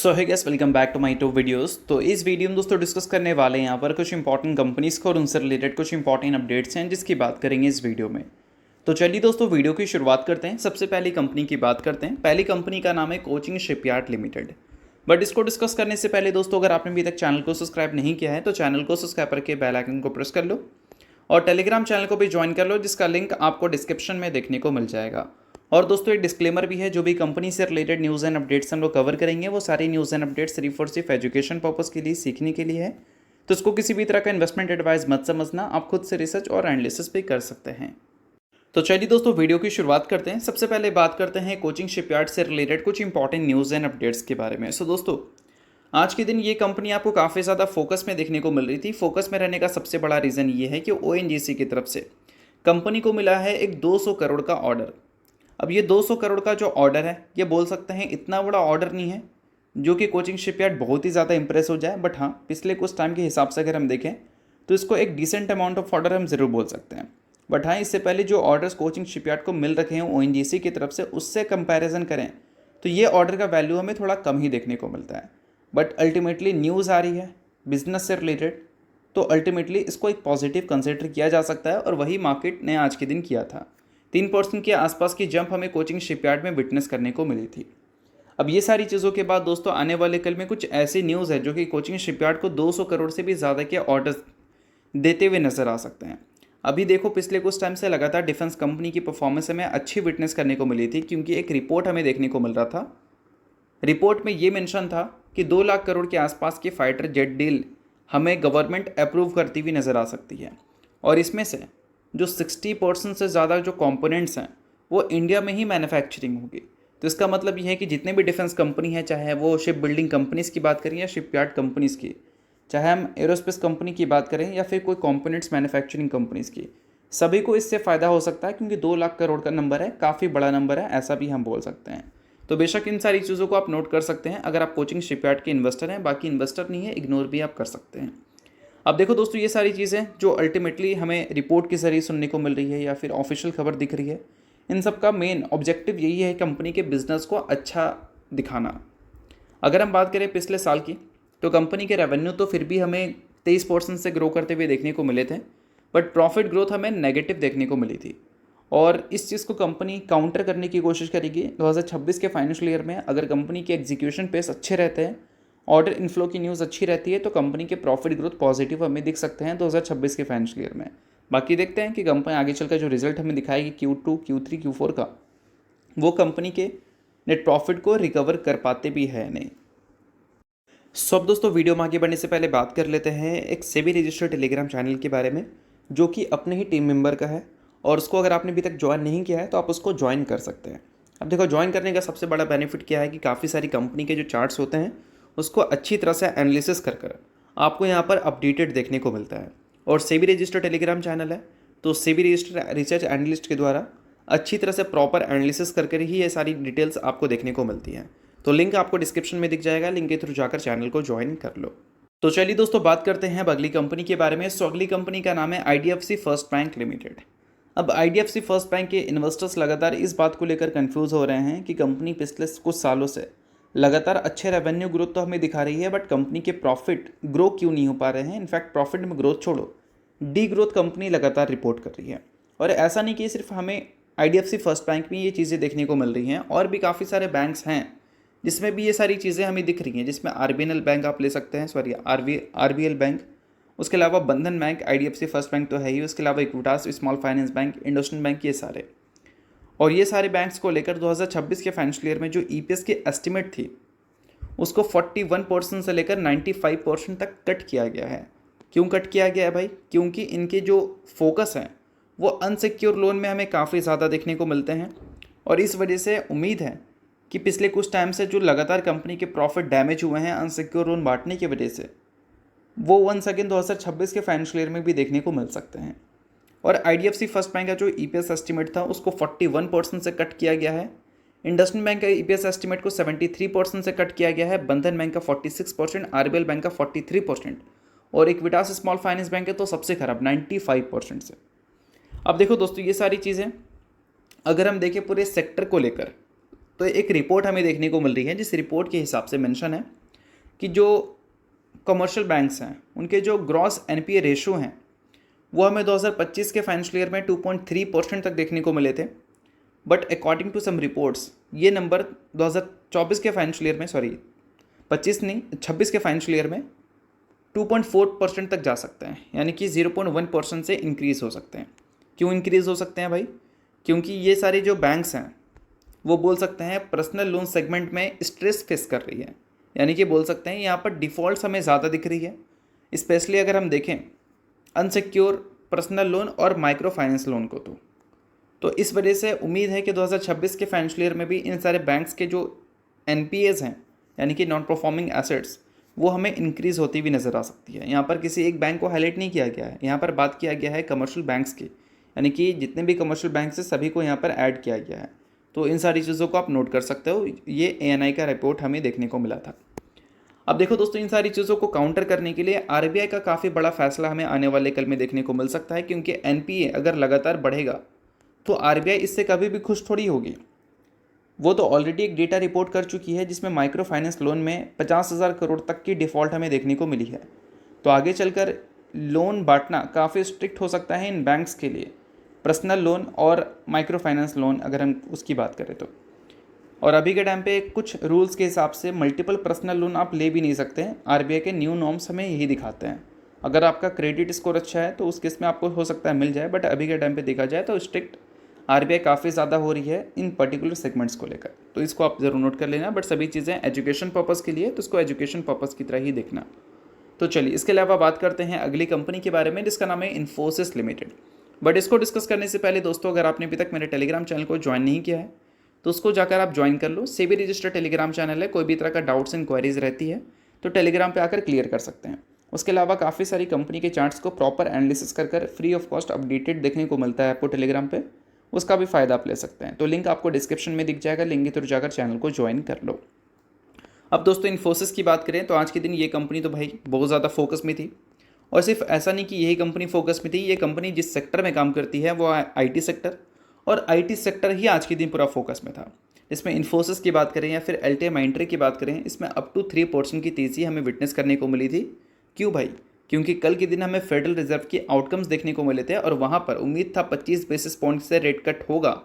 So hi guys, welcome back to my to videos. तो इस video में दोस्तों डिस्कस करने वाले हैं यहाँ पर कुछ इंपॉर्टेंट कंपनीज को और उनसे रिलेटेड कुछ इंपॉर्टेंट अपडेट्स हैं जिसकी बात करेंगे इस वीडियो में। तो चलिए दोस्तों वीडियो की शुरुआत करते हैं। सबसे पहली कंपनी की बात करते हैं। पहली कंपनी का नाम है कोचिंग शिपयार्ड लिमिटेड। बट इसको डिस्कस करने से पहले दोस्तों, अगर आपने अभी तक चैनल को सब्सक्राइब नहीं किया है तो चैनल को सब्सक्राइब करके बेल आइकन को प्रेस कर लो और टेलीग्राम चैनल को भी ज्वाइन कर लो, जिसका लिंक आपको डिस्क्रिप्शन में देखने को मिल जाएगा। और दोस्तों एक डिस्क्लेमर भी है, जो भी कंपनी से रिलेटेड न्यूज़ एंड अपडेट्स हम लोग कवर करेंगे वो सारी न्यूज़ एंड अपडेट्स सिर्फ और सिर्फ एजुकेशन पर्पज़ के लिए, सीखने के लिए है। तो इसको किसी भी तरह का इन्वेस्टमेंट एडवाइस मत समझना, आप खुद से रिसर्च और एनालिसिस भी कर सकते हैं। तो चलिए दोस्तों वीडियो की शुरुआत करते हैं। सबसे पहले बात करते हैं कोचिंग शिपयार्ड से रिलेटेड कुछ इंपॉर्टेंट न्यूज़ एंड अपडेट्स के बारे में। सो दोस्तों आज के दिन ये कंपनी आपको काफ़ी ज़्यादा फोकस में देखने को मिल रही थी। फोकस में रहने का सबसे बड़ा रीज़न ये है कि ओएनजीसी की तरफ से कंपनी को मिला है एक 200 करोड़ का ऑर्डर। अब ये 200 करोड़ का जो ऑर्डर है, ये बोल सकते हैं इतना बड़ा ऑर्डर नहीं है जो कि कोचिंग शिपयार्ड बहुत ही ज़्यादा इंप्रेस हो जाए, बट हाँ पिछले कुछ टाइम के हिसाब से अगर हम देखें तो इसको एक डिसेंट अमाउंट ऑफ ऑर्डर हम ज़रूर बोल सकते हैं। बट हाँ, इससे पहले जो ऑर्डर्स कोचिंग शिपयार्ड को मिल रखे हैं ओएनजीसी की तरफ से, उससे कंपैरिजन करें तो ये ऑर्डर का वैल्यू हमें थोड़ा कम ही देखने को मिलता है। बट अल्टीमेटली न्यूज़ आ रही है बिजनेस से रिलेटेड, तो अल्टीमेटली इसको एक पॉजिटिव कंसिडर किया जा सकता है और वही मार्केट ने आज के दिन किया था। 3% के आसपास की जंप हमें कोचिंग शिपयार्ड में विटनेस करने को मिली थी। अब ये सारी चीज़ों के बाद दोस्तों आने वाले कल में कुछ ऐसी न्यूज़ है जो कि कोचिंग शिपयार्ड को 200 करोड़ से भी ज़्यादा के ऑर्डर्स देते हुए नजर आ सकते हैं। अभी देखो पिछले कुछ टाइम से लगातार डिफेंस कंपनी की परफॉर्मेंस हमें अच्छी विटनेस करने को मिली थी, क्योंकि एक रिपोर्ट हमें देखने को मिल रहा था। रिपोर्ट में ये मेंशन था कि 2 लाख करोड़ के आसपास की फाइटर जेट डील हमें गवर्नमेंट अप्रूव करती हुई नज़र आ सकती है, और इसमें से जो 60% से ज़्यादा जो कंपोनेंट्स हैं वो इंडिया में ही मैन्युफैक्चरिंग होगी। तो इसका मतलब ये है कि जितने भी डिफेंस कंपनी है, चाहे वो शिप बिल्डिंग कंपनीज़ की बात करें या शिपयार्ड कंपनीज़ की, चाहे हम एरोस्पेस कंपनी की बात करें या फिर कोई कंपोनेंट्स मैन्युफैक्चरिंग कंपनीज़ की, सभी को इससे फ़ायदा हो सकता है, क्योंकि 2 लाख करोड़ का नंबर है, काफ़ी बड़ा नंबर है, ऐसा भी हम बोल सकते हैं। तो बेशक इन सारी चीज़ों को आप नोट कर सकते हैं अगर आप कोचिंग शिपयार्ड के इन्वेस्टर हैं। बाकी इन्वेस्टर नहीं है, इग्नोर भी आप कर सकते हैं। अब देखो दोस्तों, ये सारी चीज़ें जो अल्टीमेटली हमें रिपोर्ट के ज़रिए सुनने को मिल रही है या फिर ऑफिशियल खबर दिख रही है, इन सब का मेन ऑब्जेक्टिव यही है कंपनी के बिजनेस को अच्छा दिखाना। अगर हम बात करें पिछले साल की, तो कंपनी के रेवेन्यू तो फिर भी हमें 23% से ग्रो करते हुए देखने को मिले थे, बट प्रॉफिट ग्रोथ हमें नेगेटिव देखने को मिली थी। और इस चीज़ को कंपनी काउंटर करने की कोशिश करेगी 2026 के फाइनेंशियल ईयर में। अगर कंपनी के एग्जीक्यूशन पेस अच्छे रहते हैं, ऑर्डर इनफ्लो की न्यूज़ अच्छी रहती है, तो कंपनी के प्रॉफिट ग्रोथ पॉजिटिव हमें दिख सकते हैं 2026 के फाइनेंशियल ईयर में। बाकी देखते हैं कि कंपनी आगे चलकर जो रिजल्ट हमें दिखाएगी Q2, Q3, Q4 का, वो कंपनी के नेट प्रॉफिट को रिकवर कर पाते भी है नहीं। सो अब दोस्तों वीडियो में आगे बढ़ने से पहले बात कर लेते हैं एक सेबी रजिस्टर्ड टेलीग्राम चैनल के बारे में, जो कि अपने ही टीम मेंबर का है, और उसको अगर आपने अभी तक ज्वाइन नहीं किया है तो आप उसको ज्वाइन कर सकते हैं। अब देखो, ज्वाइन करने का सबसे बड़ा बेनिफिट क्या है कि काफ़ी सारी कंपनी के जो चार्ट्स होते हैं उसको अच्छी तरह से एनालिसिस कर कर आपको यहाँ पर अपडेटेड देखने को मिलता है। और सेबी रजिस्टर्ड टेलीग्राम चैनल है, तो सेबी रजिस्टर्ड रिसर्च एनालिस्ट के द्वारा अच्छी तरह से प्रॉपर एनालिसिस करके ही ये सारी डिटेल्स आपको देखने को मिलती हैं। तो लिंक आपको डिस्क्रिप्शन में दिख जाएगा, लिंक के थ्रू जाकर चैनल को ज्वाइन कर लो। तो चलिए दोस्तों बात करते हैं अब अगली कंपनी के बारे में। सो अगली कंपनी का नाम है IDFC फर्स्ट बैंक लिमिटेड। अब IDFC फर्स्ट बैंक के इन्वेस्टर्स लगातार इस बात को लेकर कंफ्यूज हो रहे हैं कि कंपनी पिछले कुछ सालों से लगातार अच्छे रेवेन्यू ग्रोथ तो हमें दिखा रही है, बट कंपनी के प्रॉफिट ग्रो क्यों नहीं हो पा रहे हैं। इनफैक्ट प्रॉफिट में ग्रोथ छोड़ो, डी ग्रोथ कंपनी लगातार रिपोर्ट कर रही है। और ऐसा नहीं कि सिर्फ हमें IDFC फर्स्ट बैंक में ये चीज़ें देखने को मिल रही हैं, और भी काफ़ी सारे बैंक्स हैं जिसमें भी ये सारी चीज़ें हमें दिख रही हैं, जिसमें RBNL बैंक आप ले सकते हैं, सॉरी RBL बैंक, उसके अलावा बंधन बैंक, IDFC फर्स्ट बैंक तो है ही, उसके अलावा Equitas small finance bank, IndusInd bank, ये सारे। और ये सारे बैंक्स को लेकर 2026 के फाइनेंशियल ईयर में जो EPS की एस्टिमेट थी उसको 41% से लेकर 95% तक कट किया गया है। क्यों कट किया गया है भाई? क्योंकि इनके जो फोकस हैं वो अनसिक्योर लोन में हमें काफ़ी ज़्यादा देखने को मिलते हैं, और इस वजह से उम्मीद है कि पिछले कुछ टाइम से जो लगातार कंपनी के प्रॉफिट डैमेज हुए हैं अनसिक्योर लोन बांटने की वजह से, वो वंस अगेन 2026 के फाइनेंशियल ईयर में भी देखने को मिल सकते हैं। और IDFC फर्स्ट बैंक का जो EPS एस्टिमेट था उसको 41% से कट किया गया है। इंडसइंड बैंक का EPS एस्टिमेट को 73% से कट किया गया है, बंधन बैंक का 46%, RBL बैंक का 43%, और इक्विटास स्मॉल फाइनेंस बैंक है तो सबसे खराब 95% से। अब देखो दोस्तों, ये सारी चीज़ें अगर हम देखें पूरे सेक्टर को लेकर, तो एक रिपोर्ट हमें देखने को मिल रही है, जिस रिपोर्ट के हिसाब से मेंशन है कि जो कमर्शियल बैंक्स हैं उनके जो ग्रॉस एनपीए रेशो हैं वो हमें 2025 के फाइनेंशियल ईयर में 2.3% तक देखने को मिले थे। But according to some reports ये नंबर 2024 के फाइनेंशियल ईयर में 26 के फाइनेंशियल ईयर में 2.4% तक जा सकते हैं, यानी कि 0.1% से इंक्रीज़ हो सकते हैं। क्यों इंक्रीज़ हो सकते हैं भाई? क्योंकि ये सारे जो बैंक्स हैं वो बोल सकते हैं पर्सनल लोन सेगमेंट में स्ट्रेस फेस कर रही है, यानी कि बोल सकते हैं यहाँ पर डिफ़ॉल्ट्स हमें ज़्यादा दिख रही है। स्पेशली अगर हम देखें अनसिक्योर पर्सनल लोन और माइक्रो फाइनेंस लोन को तो इस वजह से उम्मीद है कि 2026 के फाइनेंशियल ईयर में भी इन सारे बैंक्स के जो एनपीएज हैं यानी कि नॉन परफॉर्मिंग एसेट्स वो हमें इंक्रीज़ होती हुई नज़र आ सकती है। यहाँ पर किसी एक बैंक को हाईलाइट नहीं किया गया है, यहाँ पर बात किया गया है कमर्शियल बैंक्स की, यानी कि जितने भी कमर्शियल बैंक्स हैं सभी को यहाँ पर ऐड किया गया है। तो इन सारी चीज़ों को आप नोट कर सकते हो, ये एएनआई का रिपोर्ट हमें देखने को मिला था। अब देखो दोस्तों, इन सारी चीज़ों को काउंटर करने के लिए आरबीआई का काफ़ी बड़ा फैसला हमें आने वाले कल में देखने को मिल सकता है, क्योंकि एनपीए अगर लगातार बढ़ेगा तो आरबीआई इससे कभी भी खुश थोड़ी होगी। वो तो ऑलरेडी एक डेटा रिपोर्ट कर चुकी है जिसमें माइक्रो फाइनेंस लोन में 50,000 करोड़ तक की डिफ़ॉल्ट हमें देखने को मिली है। तो आगे चलकर लोन बांटना काफ़ी स्ट्रिक्ट हो सकता है इन बैंक्स के लिए, पर्सनल लोन और माइक्रो फाइनेंस लोन अगर हम उसकी बात करें तो। और अभी के टाइम पे कुछ रूल्स के हिसाब से मल्टीपल पर्सनल लोन आप ले भी नहीं सकते हैं। आरबीआई के न्यू नॉर्म्स हमें यही दिखाते हैं। अगर आपका क्रेडिट स्कोर अच्छा है तो उस केस में आपको हो सकता है मिल जाए, बट अभी के टाइम पे देखा जाए तो स्ट्रिक्ट आरबीआई काफ़ी ज़्यादा हो रही है इन पर्टिकुलर सेगमेंट्स को लेकर। तो इसको आप ज़रूर नोट कर लेना, बट सभी चीज़ें एजुकेशन पर्पज़ के लिए, तो इसको एजुकेशन पर्पज़ की तरह ही देखना। तो चलिए इसके अलावा बात करते हैं अगली कंपनी के बारे में जिसका नाम है इन्फोसिस लिमिटेड। बट इसको डिस्कस करने से पहले दोस्तों, अगर आपने अभी तक मेरे टेलीग्राम चैनल को ज्वाइन नहीं किया है तो उसको जाकर आप ज्वाइन कर लो। सेबी रजिस्टर्ड टेलीग्राम चैनल है, कोई भी तरह का डाउट्स इंक्वायरीज रहती है तो टेलीग्राम पे आकर क्लियर कर सकते हैं। उसके अलावा काफ़ी सारी कंपनी के चार्ट्स को प्रॉपर एनालिसिस कर फ्री ऑफ कॉस्ट अपडेटेड देखने को मिलता है आपको टेलीग्राम पे, उसका भी फ़ायदा आप ले सकते हैं। तो लिंक आपको डिस्क्रिप्शन में दिख जाएगा, लिंक के थ्रू जाकर चैनल को ज्वाइन कर लो। अब दोस्तों इन्फोसिस की बात करें तो आज के दिन ये कंपनी तो भाई बहुत ज़्यादा फोकस में थी, और सिर्फ ऐसा नहीं कि यही कंपनी फोकस में थी, ये कंपनी जिस सेक्टर में काम करती है वो आईटी सेक्टर, और आईटी सेक्टर ही आज के दिन पूरा फोकस में था। इसमें इन्फोसिस की बात करें या फिर एल्टीमाइंट्री की बात करें, इसमें अप टू 3% की तेज़ी हमें विटनेस करने को मिली थी। क्यों भाई? क्योंकि कल के दिन हमें फेडरल रिजर्व के आउटकम्स देखने को मिले थे और वहाँ पर उम्मीद था 25 बेसिस पॉइंट से रेट कट होगा,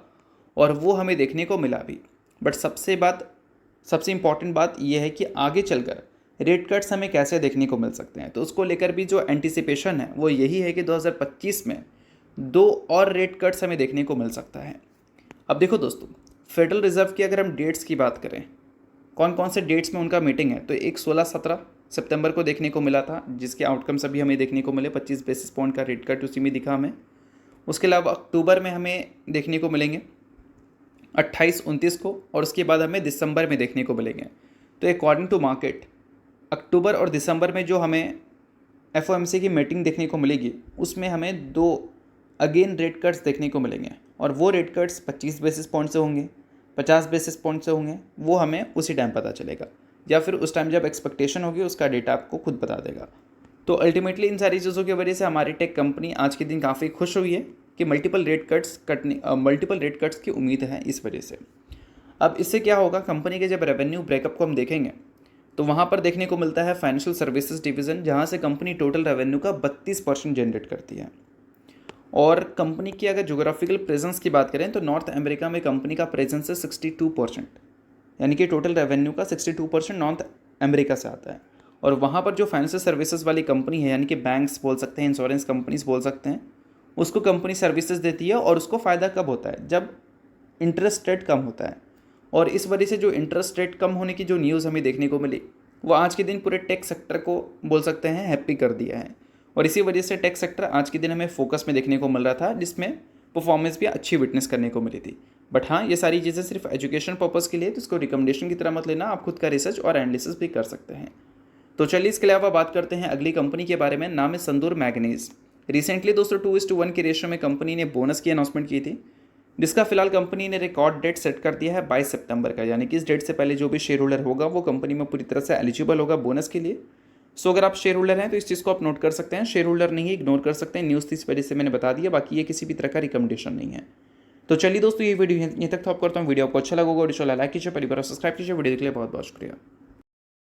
और वो हमें देखने को मिला भी। बट सबसे इम्पॉर्टेंट बात यह है कि आगे चलकर रेट कट्स हमें कैसे देखने को मिल सकते हैं, तो उसको लेकर भी जो एंटिसिपेशन है वो यही है कि 2025 में 2 और रेट कट्स हमें देखने को मिल सकता है। अब देखो दोस्तों, फेडरल रिजर्व की अगर हम डेट्स की बात करें, कौन कौन से डेट्स में उनका मीटिंग है, तो एक 16-17 सितंबर को देखने को मिला था, जिसके आउटकम्स अभी हमें देखने को मिले। 25 बेसिस पॉइंट का रेट कट उसी में दिखा हमें। उसके अलावा अक्टूबर में हमें देखने को मिलेंगे 28-29 को, और उसके बाद हमें दिसंबर में देखने को मिलेंगे। तो अकॉर्डिंग टू मार्केट अक्टूबर और दिसंबर में जो हमें एफओएमसी की मीटिंग देखने को मिलेगी उसमें हमें 2 अगेन रेट कट्स देखने को मिलेंगे, और वो रेट कट्स 25 बेसिस पॉइंट से होंगे, 50 बेसिस पॉइंट से होंगे, वो हमें उसी टाइम पता चलेगा, या फिर उस टाइम जब एक्सपेक्टेशन होगी उसका डेटा आपको खुद बता देगा। तो अल्टीमेटली इन सारी चीज़ों की वजह से हमारी टेक कंपनी आज के दिन काफ़ी खुश हुई है कि मल्टीपल रेट कट्स की उम्मीद है इस वजह से। अब इससे क्या होगा, कंपनी के जब रेवेन्यू ब्रेकअप को हम देखेंगे तो वहाँ पर देखने को मिलता है फाइनेंशियल सर्विसेज डिवीज़न, जहाँ से कंपनी टोटल रेवेन्यू का 32% जनरेट करती है। और कंपनी की अगर जोग्राफिकल प्रेजेंस की बात करें तो नॉर्थ अमेरिका में कंपनी का प्रेजेंस है 62%, यानी कि टोटल रेवेन्यू का 62% नॉर्थ अमेरिका से आता है। और वहाँ पर जो फाइनेंशियल सर्विसेज वाली कंपनी है, यानी कि बैंक्स बोल सकते हैं, इंश्योरेंस कंपनीज बोल सकते हैं, उसको कंपनी सर्विसेज देती है, और उसको फ़ायदा कब होता है, जब इंटरेस्ट रेट कम होता है। और इस वजह से जो इंटरेस्ट रेट कम होने की जो न्यूज़ हमें देखने को मिली वो आज के दिन पूरे टेक सेक्टर को बोल सकते हैं हैप्पी कर दिया है, और इसी वजह से टेक सेक्टर आज के दिन हमें फोकस में देखने को मिल रहा था, जिसमें परफॉर्मेंस भी अच्छी विटनेस करने को मिली थी। बट हाँ, ये सारी चीज़ें सिर्फ एजुकेशन पर्पज़ के लिए, तो इसको रिकमेंडेशन की तरह मत लेना, आप खुद का रिसर्च और एनालिसिस भी कर सकते हैं। तो चलिए इसके अलावा बात करते हैं अगली कंपनी के बारे में, नाम है संदूर मैग्नीज। रिसेंटली दोस्तों 2:1 के रेशियो में कंपनी ने बोनस की अनाउंसमेंट की थी, जिसका फिलहाल कंपनी ने रिकॉर्ड डेट सेट कर दिया है 22 सितंबर का, यानी कि इस डेट से पहले जो भी शेयर होल्डर होगा वो कंपनी में पूरी तरह से एलिजिबल होगा बोनस के लिए। सो अगर आप शेयर होल्डर हैं तो इस चीज़ को आप नोट कर सकते हैं, शेयर होल्डर नहीं इग्नोर कर सकते हैं, न्यूज़ थी इस वजह से मैंने बता दिया, बाकी ये किसी भी तरह का रिकमेंडेशन नहीं है। तो चलिए दोस्तों ये वीडियो यहीं तक था। आप करता हूँ वीडियो आपको अच्छा लगा होगा, वीडियो लाइक कीजिए, पहली बार सब्सक्राइब कीजिए। वीडियो के लिए बहुत बहुत शुक्रिया।